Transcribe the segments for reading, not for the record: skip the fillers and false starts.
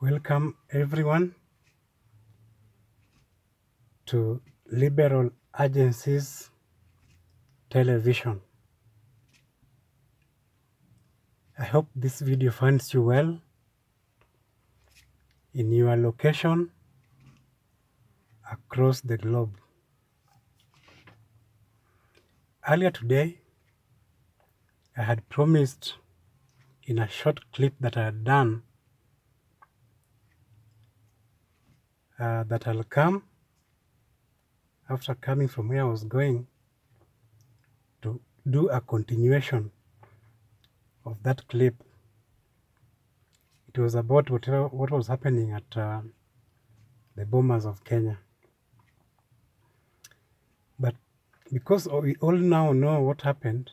Welcome everyone to Liberal Agencies Television. I hope this video finds you well in your location across the globe. Earlier today, I had promised in a short clip that I had done that I'll come after coming from where I was going to do a continuation of that clip. It was about what was happening at the Bomas of Kenya. But because we all now know what happened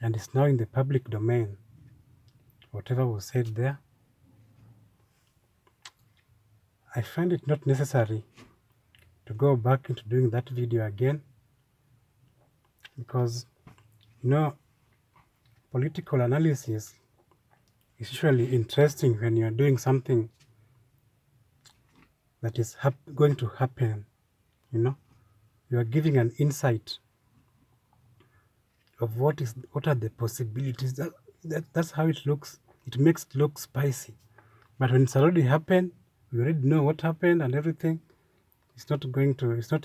and it's now in the public domain, whatever was said there, I find it not necessary to go back into doing that video again, because political analysis is usually interesting when you're doing something that is going to happen. You are giving an insight of what are the possibilities. That's how it looks. It makes it look spicy. But when it's already happened, we already know what happened and everything, it's not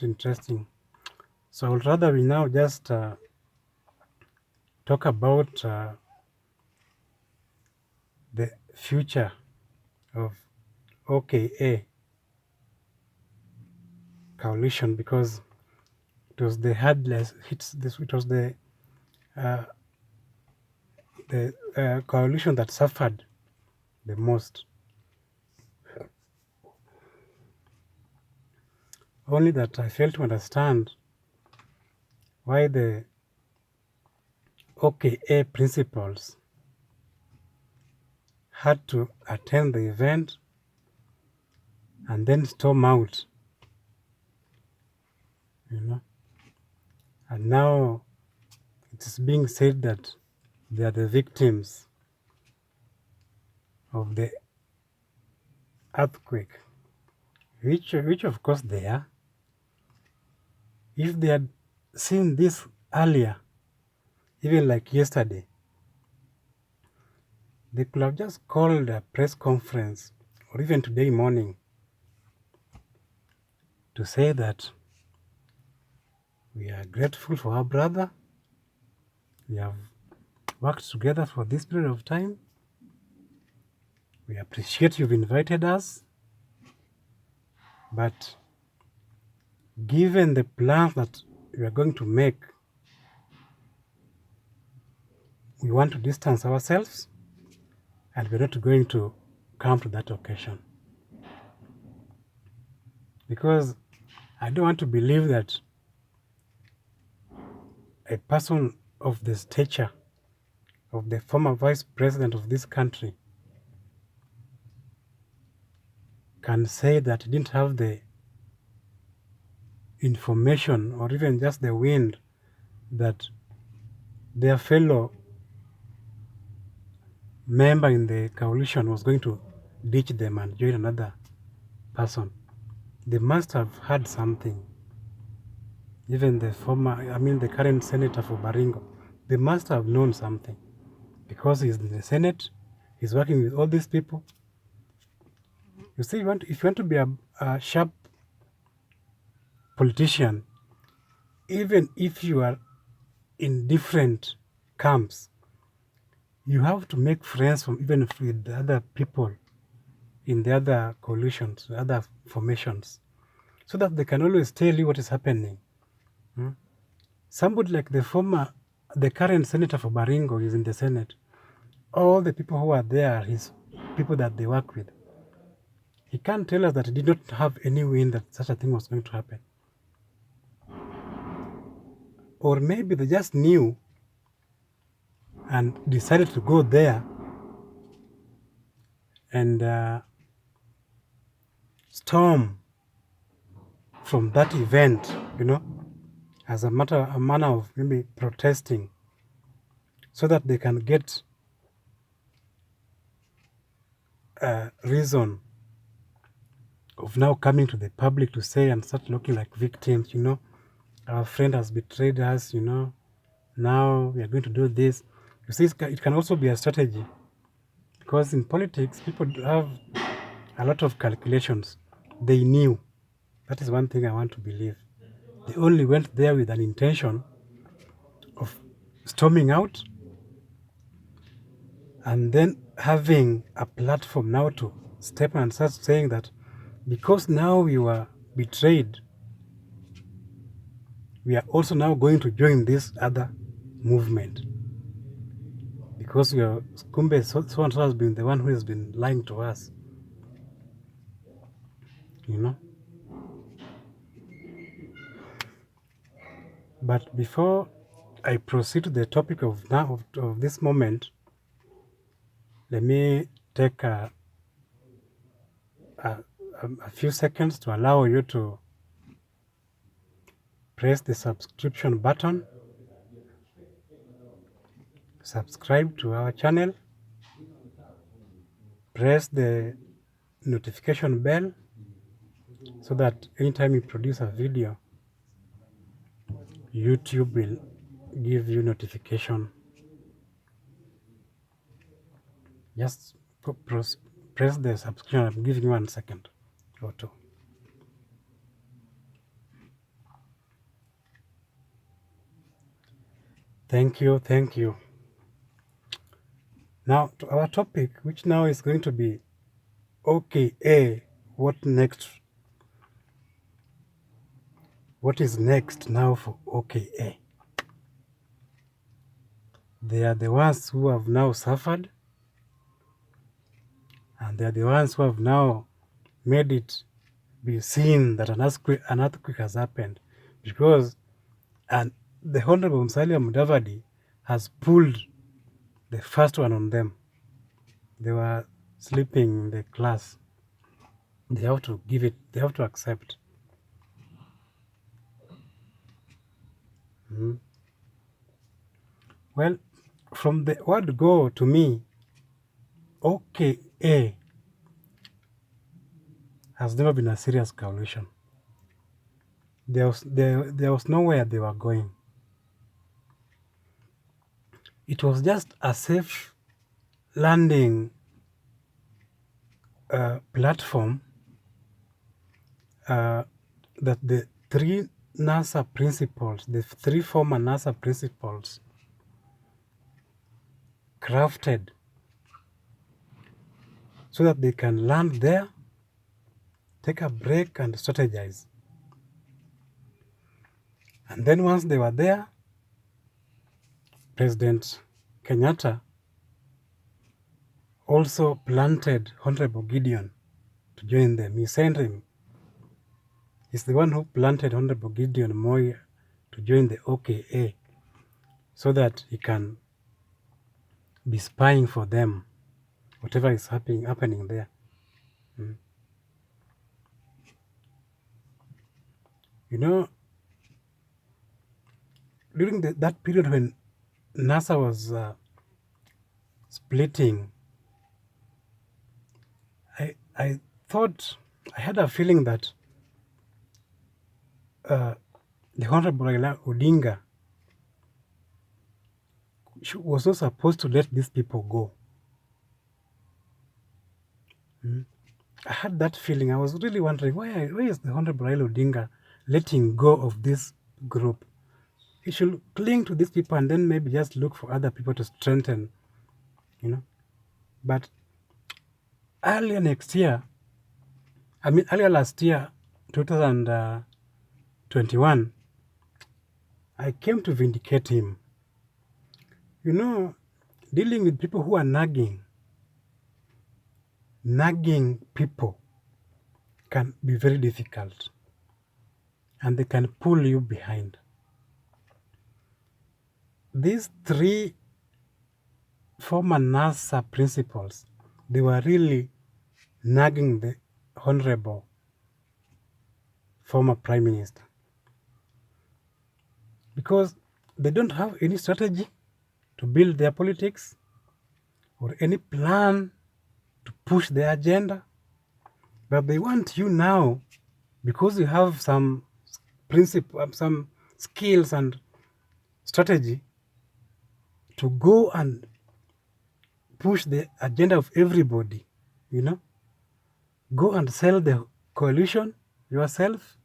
interesting. So I would rather we now just talk about the future of OKA coalition, because it was the hardest hits. It was the coalition that suffered the most. Only that I failed to understand why the OKA principals had to attend the event and then storm out, and now it is being said that they are the victims of the earthquake, which of course they are. If they had seen this earlier, even like yesterday, they could have just called a press conference, or even today morning, to say that we are grateful for our brother, we have worked together for this period of time, we appreciate you've invited us, but given the plans that we are going to make, we want to distance ourselves and we're not going to come to that occasion. Because I don't want to believe that a person of the stature of the former vice president of this country can say that he didn't have the information or even just the wind that their fellow member in the coalition was going to ditch them and join another person. They must have had something. Even the current senator for Baringo, they must have known something, because he's in the Senate, he's working with all these people. You see, if you want to be a sharp politician, even if you are in different camps, you have to make friends even with the other people in the other coalitions, other formations, so that they can always tell you what is happening. Somebody like the current senator for Baringo is in the Senate. All the people who are there are his people that they work with. He can't tell us that he did not have any wind that such a thing was going to happen. Or maybe they just knew and decided to go there and storm from that event, as a manner of maybe protesting, so that they can get a reason of now coming to the public to say and start looking like victims, our friend has betrayed us, now we are going to do this. You see, it can also be a strategy, because in politics, people have a lot of calculations. They knew. That is one thing I want to believe. They only went there with an intention of storming out and then having a platform now to step and start saying that because now we were betrayed, we are also now going to join this other movement. Because we are, Kumbe, so and so has been the one who has been lying to us. But before I proceed to the topic of this moment, let me take a few seconds to allow you to press the subscription button, subscribe to our channel, press the notification bell so that anytime you produce a video, YouTube will give you notification. Just press the subscription. I'm giving you 1 second or two. Thank you, thank you. Now to our topic, which now is going to be OKA. What next? What is next now for OKA? They are the ones who have now suffered, and they are the ones who have now made it be seen that an earthquake has happened, because the Honorable Musalia Mudavadi has pulled the first one on them. They were sleeping in the class. They have to give it, they have to accept. Well, from the word go, to me, OKA has never been a serious coalition. There was nowhere they were going. It was just a safe landing platform that the three NASA principals, the three former NASA principals, crafted so that they can land there, take a break, and strategize. And then once they were there, President Kenyatta also planted Honorable Gideon to join them. He sent him. He's the one who planted Honorable Gideon Moi to join the OKA so that he can be spying for them, whatever is happening there. During that period when NASA was splitting, I thought, I had a feeling that the Honorable Raila Odinga was not supposed to let these people go. I had that feeling. I was really wondering, why is the Honorable Raila Odinga letting go of this group? He should cling to these people and then maybe just look for other people to strengthen, But earlier last year, 2021, I came to vindicate him. Dealing with people who are nagging people can be very difficult, and they can pull you behind. These three former NASA principals, they were really nagging the Honorable former Prime Minister, because they don't have any strategy to build their politics or any plan to push their agenda. But they want you now, because you have some principle, some skills and strategy, to go and push the agenda of everybody, you know. Go and sell the coalition yourself,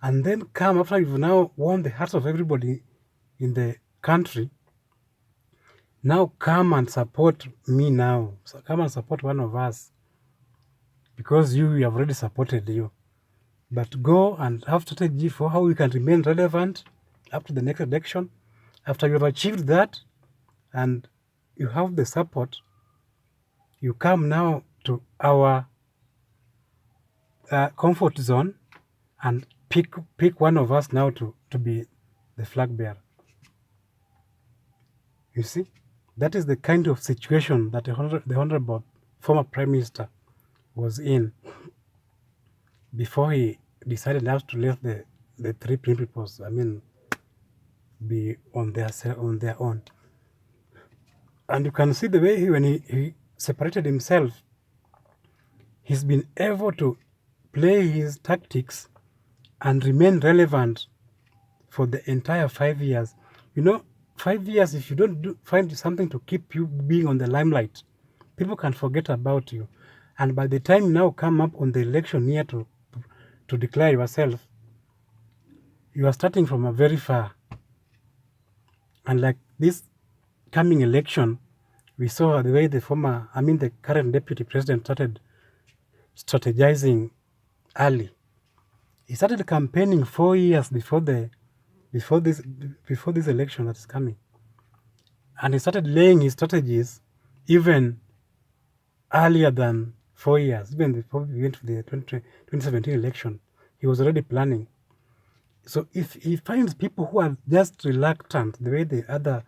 and then come after you've now won the hearts of everybody in the country. Now come and support me now. So come and support one of us, because we have already supported you. But go and have strategy for how we can remain relevant up to the next election. After you have achieved that and you have the support, you come now to our comfort zone and pick one of us now to be the flag bearer. You see, that is the kind of situation that the Honorable former Prime Minister was in before he decided now to let the three principals, be on their own. And you can see the way when he separated himself, he's been able to play his tactics and remain relevant for the entire 5 years. 5 years, if you don't find something to keep you being on the limelight, people can forget about you. And by the time you now come up on the election year to declare yourself, you are starting from a very far. And like this coming election, we saw the way the current deputy president started strategizing early. He started campaigning 4 years before this election that is coming. And he started laying his strategies even earlier than 4 years. Even before we went to the 2017 election, he was already planning. So if he finds people who are just reluctant, the way the other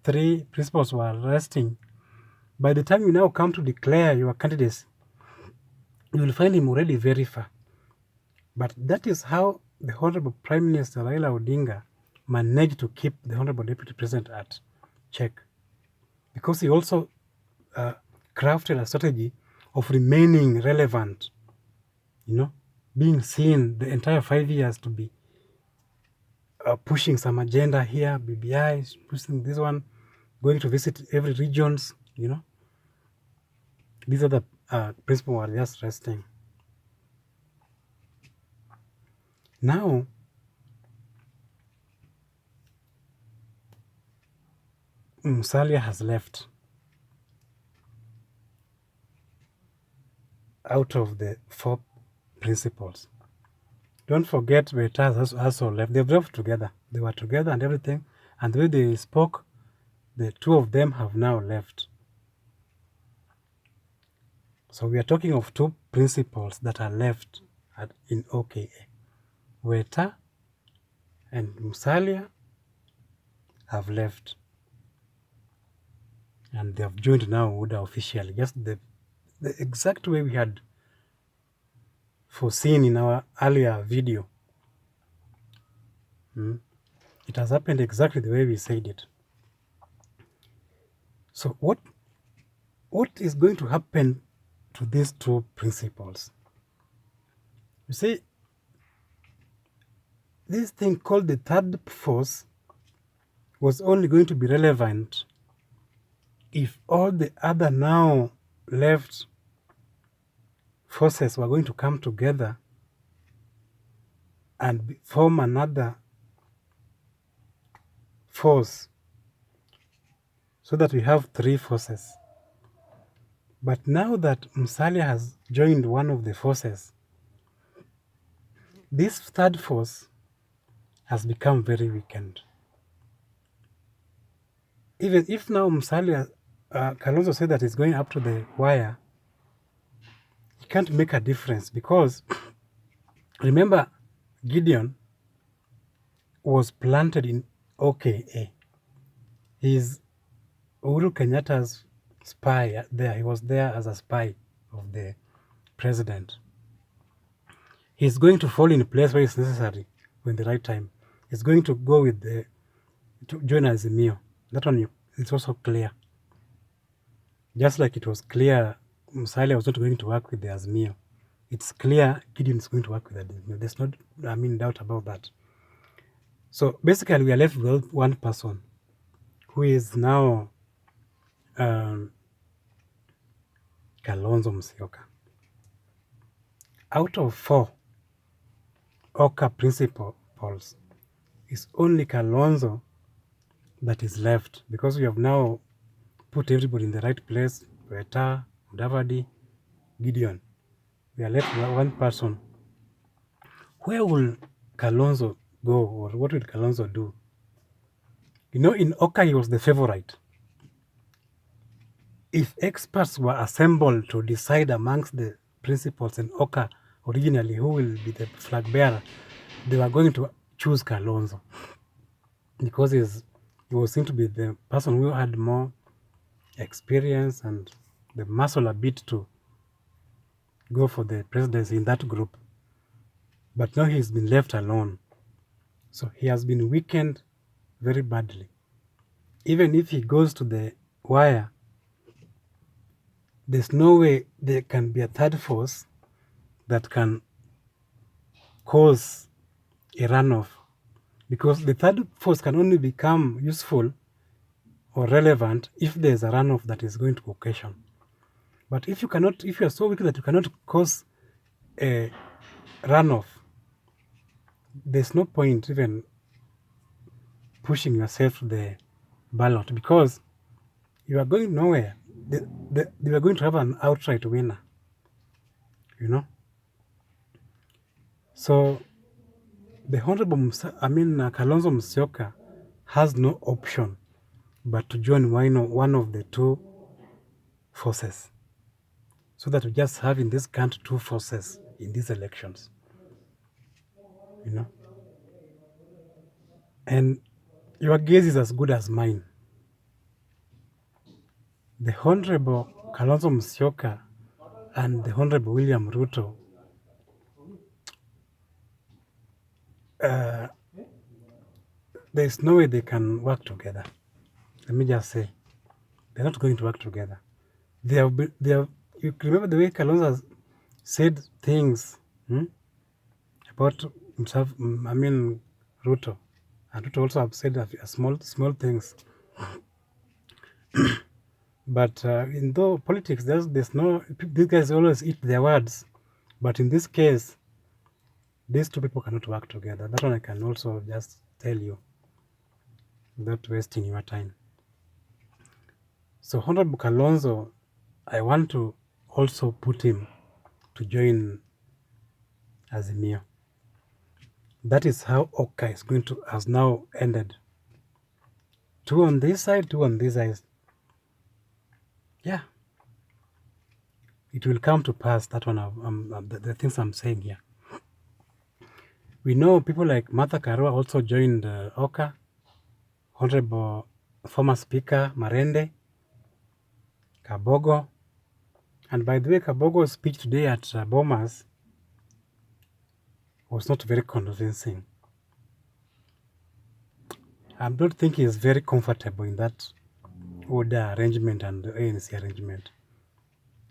three principals were resting, by the time you now come to declare your candidacy, you will find him already very far. But that is how the Honorable Prime Minister Raila Odinga managed to keep the Honorable Deputy President at check, because he also crafted a strategy of remaining relevant, being seen the entire 5 years to be pushing some agenda here, BBI, pushing this one, going to visit every regions, These are the principles were just resting. Now, Musalia has left out of the 4 principles. Don't forget Weta has also left. They've left together. They were together and everything. And the way they spoke, the 2 of them have now left. So we are talking of 2 principles that are left in OKA. Weta and Musalia have left. And they have joined now Uda officially. Just the exact way we had foreseen in our earlier video. It has happened exactly the way we said it. So what is going to happen to these 2 principles? You see, this thing called the third force was only going to be relevant if all the other now left forces were going to come together and form another force, so that we have 3 forces. But now that Musalia has joined one of the forces, this third force has become very weakened. Even if now Musalia, Kalonzo said that he's going up to the wire, he can't make a difference, because remember, Gideon was planted in OKA. He's Uhuru Kenyatta's spy there. He was there as a spy of the president. He's going to fall in place where it's necessary when the right time. He's going to go to join Azimio. That one is also clear. Just like it was clear Musalia was not going to work with the Azimio. It's clear Gideon is going to work with the Azimio. There's not, doubt about that. So basically, we are left with one person who is now Kalonzo Musyoka. Out of 4 OKA principals, it's only Kalonzo that is left, because we have now put everybody in the right place. Weta, Mudavadi, Gideon. We are left with one person. Where will Kalonzo go, or what will Kalonzo do? In OKA, he was the favorite. If experts were assembled to decide amongst the principals in OKA originally who will be the flag bearer, they were going to choose Kalonzo, because he was seen to be the person who had more experience and the muscle a bit to go for the presidency in that group. But now he's been left alone. So he has been weakened very badly. Even if he goes to the wire, there's no way there can be a third force that can cause a runoff, because the third force can only become useful or relevant if there's a runoff that is going to occasion. But if you are so weak that you cannot cause a runoff, there's no point even pushing yourself to the ballot, because you are going nowhere. They are going to have an outright winner, So the Honorable Kalonzo Musyoka has no option but to join one of the 2 forces, so that we just have in this country 2 forces in these elections, And your guess is as good as mine. The Honorable Kalonzo Musyoka and the Honorable William Ruto, there's no way they can work together. Let me just say, they're not going to work together. You remember the way Kalonzo has said things about himself, Ruto. And Ruto also have said small things. But in politics, there's no, these guys always eat their words. But in this case, these 2 people cannot work together. That one I can also just tell you without wasting your time. So Honorable Kalonzo, I want to also put him to join Azimio. That is how OKA has now ended. 2 on this side, 2 on this side. Yeah. It will come to pass, that one, the things I'm saying here. We know people like Martha Karua also joined OKA, Honorable former Speaker Marende, Kabogo. And by the way, Kabogo's speech today at Bomas was not very convincing. I don't think he is very comfortable in that order arrangement and the ANC arrangement.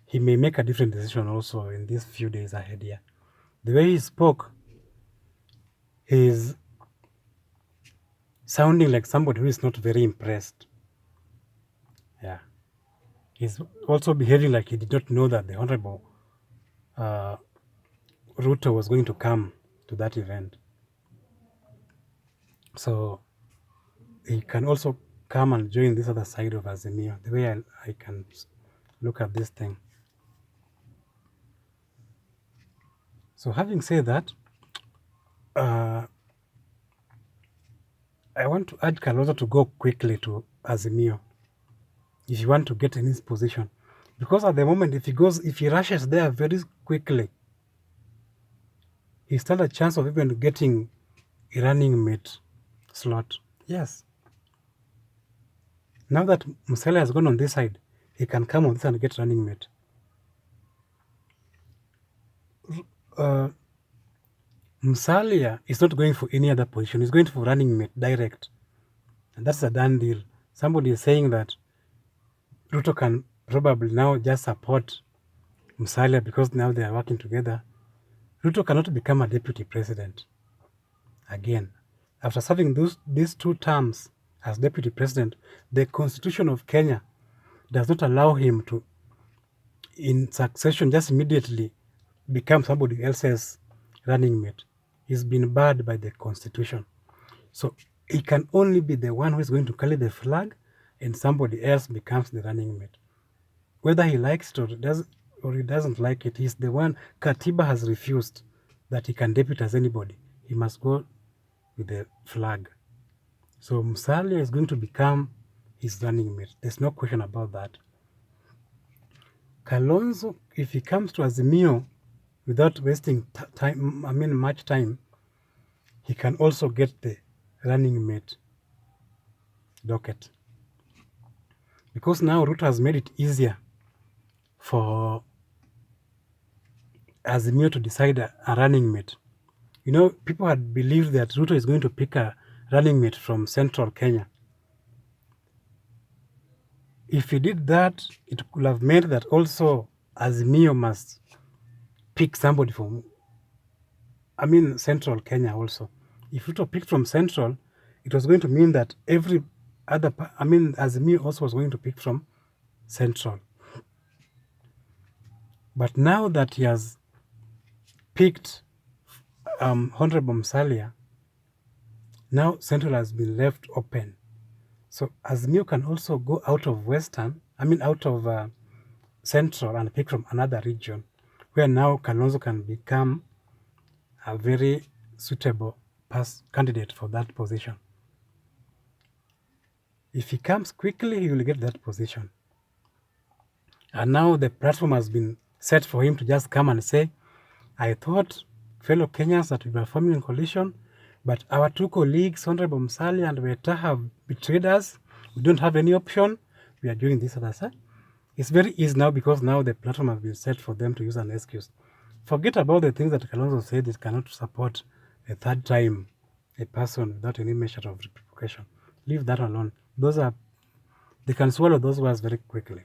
He may make a different decision also in these few days ahead here. The way he spoke, he is sounding like somebody who is not very impressed. Yeah. He's also behaving like he did not know that the Honorable Ruto was going to come to that event. So he can also come and join this other side of Azimio, the way I can look at this thing. So having said that, I want to urge Kalonzo to go quickly to Azimio if you want to get in his position. Because at the moment, if he rushes there very quickly, he stands a chance of even getting a running mate slot. Yes. Now that Musalia has gone on this side, he can come on this and get running mate. Musalia is not going for any other position. He's going for running mate direct. And that's a done deal. Somebody is saying that Ruto can probably now just support Musalia, because now they are working together, Ruto cannot become a deputy president again. After serving these 2 terms as deputy president, the constitution of Kenya does not allow him to, in succession, just immediately become somebody else's running mate. He's been barred by the constitution. So he can only be the one who is going to carry the flag, and somebody else becomes the running mate. Whether he likes it or he doesn't like it, he's the one. Katiba has refused that he can deputize anybody. He must go with the flag. So Musalia is going to become his running mate. There's no question about that. Kalonzo, if he comes to Azimio without wasting much time, he can also get the running mate docket. Because now Ruto has made it easier for Azimio to decide a running mate. You know, people had believed that Ruto is going to pick a running mate from Central Kenya. If he did that, it could have meant that also Azimio must pick somebody from, Central Kenya also. If Ruto picked from Central, it was going to mean that every other, Azimio also was going to pick from Central. But now that he has picked Honorable Musalia, now Central has been left open. So Azimio can also go out of Central and pick from another region, where now Kalonzo can become a very suitable candidate for that position. If he comes quickly, he will get that position. And now the platform has been set for him to just come and say, I thought, fellow Kenyans, that we were forming a coalition, but our 2 colleagues, Honorable Musalia and Weta, have betrayed us. We don't have any option. We are doing this other side. It's very easy now because now the platform has been set for them to use an excuse. Forget about the things that Kalonzo said it cannot support a third time a person without any measure of repercussion. Leave that alone. They can swallow those words very quickly.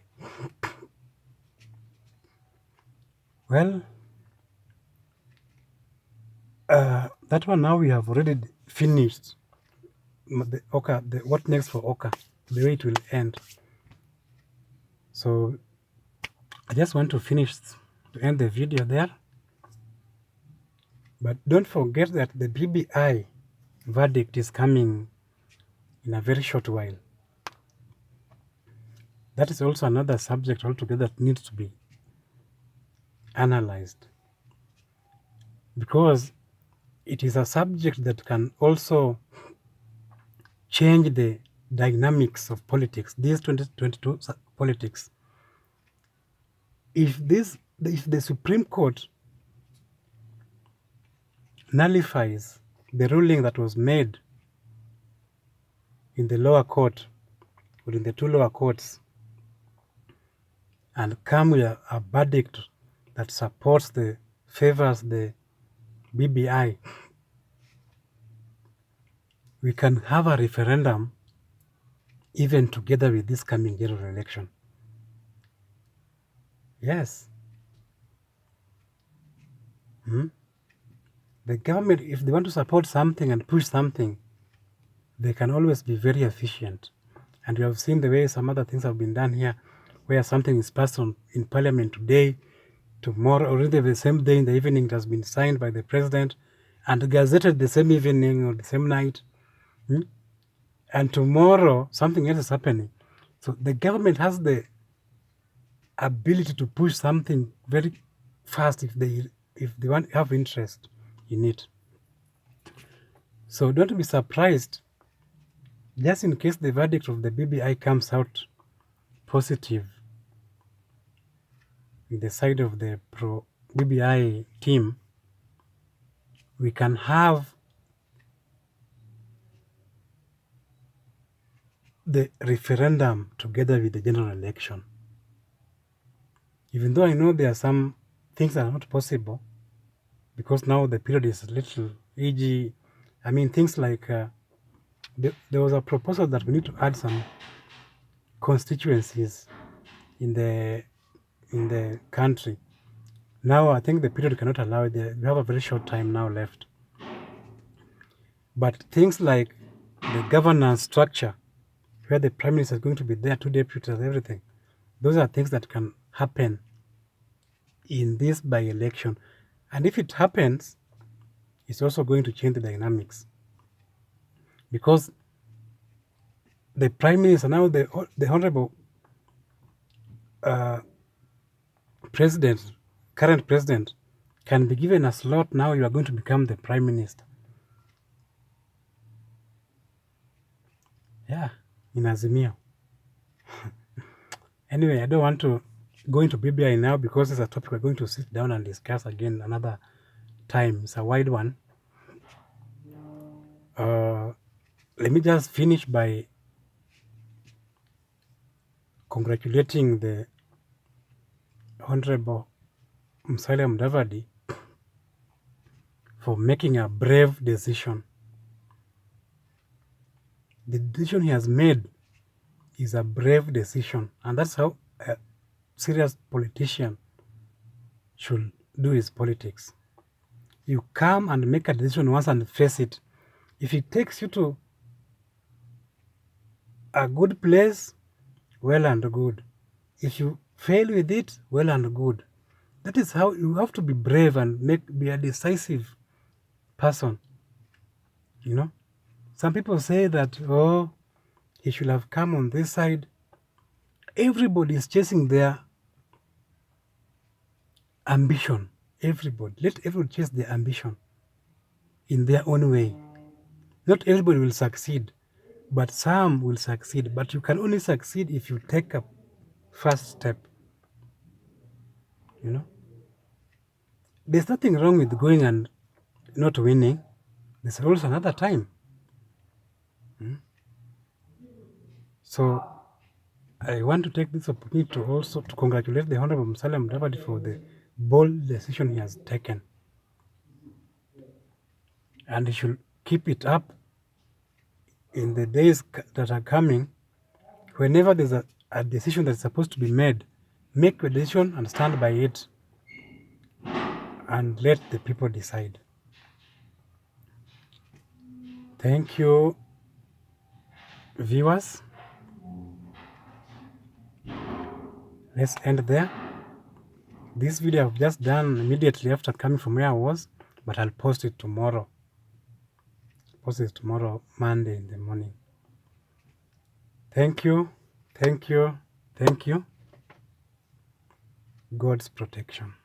Well, that one now we have already finished the OKA, what next for OKA, the way it will end. So I just want to end the video there. But don't forget that the BBI verdict is coming in a very short while. That is also another subject altogether that needs to be analyzed, because it is a subject that can also change the dynamics of politics, this 2022 politics. If the Supreme Court nullifies the ruling that was made in the lower court, or in the 2 lower courts, and come with a verdict that favors the BBI, we can have a referendum even together with this coming general election. Yes. The government, if they want to support something and push something, they can always be very efficient. And we have seen the way some other things have been done here, where something is passed in Parliament today, tomorrow, or either the same day in the evening, it has been signed by the president and gazetted the same evening or the same night. And tomorrow, something else is happening. So the government has the ability to push something very fast if they have interest in it. So don't be surprised, just in case the verdict of the BBI comes out positive in the side of the pro-BBI team, we can have the referendum together with the general election. Even though I know there are some things that are not possible, because now the period is little, e.g., things like there was a proposal that we need to add some constituencies in the country. Now I think the period cannot allow it. We have a very short time now left. But things like the governance structure, where the prime minister is going to be there, 2 deputies, everything, those are things that can happen in this by-election. And if it happens, it's also going to change the dynamics. Because the prime minister, now the honorable president, current president, can be given a slot. Now you are going to become the prime minister. Yeah, in Azimio. Anyway, I don't want to go into BBI now because it's a topic we're going to sit down and discuss again another time. It's a wide one. Let me just finish by congratulating the Honorable Musalia Mudavadi for making a brave decision. The decision he has made is a brave decision, and that's how a serious politician should do his politics. You come and make a decision once and face it. If it takes you to a good place, well and good. If you fail with it, well and good. That is how you have to be brave and be a decisive person. You know, some people say that, oh, he should have come on this side. Everybody is chasing their ambition. Everybody, let everyone chase their ambition in their own way. Not everybody will succeed, but some will succeed. But you can only succeed if you take a first step. You know, there's nothing wrong with going and not winning. There's also another time. So I want to take this opportunity to also to congratulate the Honorable Musalia Mudavadi for the bold decision he has taken. And he should keep it up in the days that are coming. Whenever there's a decision that's supposed to be made, make a decision and stand by it and let the people decide. Thank you, viewers. Let's end there. This video I've just done immediately after coming from where I was, but I'll post it tomorrow. Post it tomorrow, Monday in the morning. Thank you, thank you, thank you. God's protection.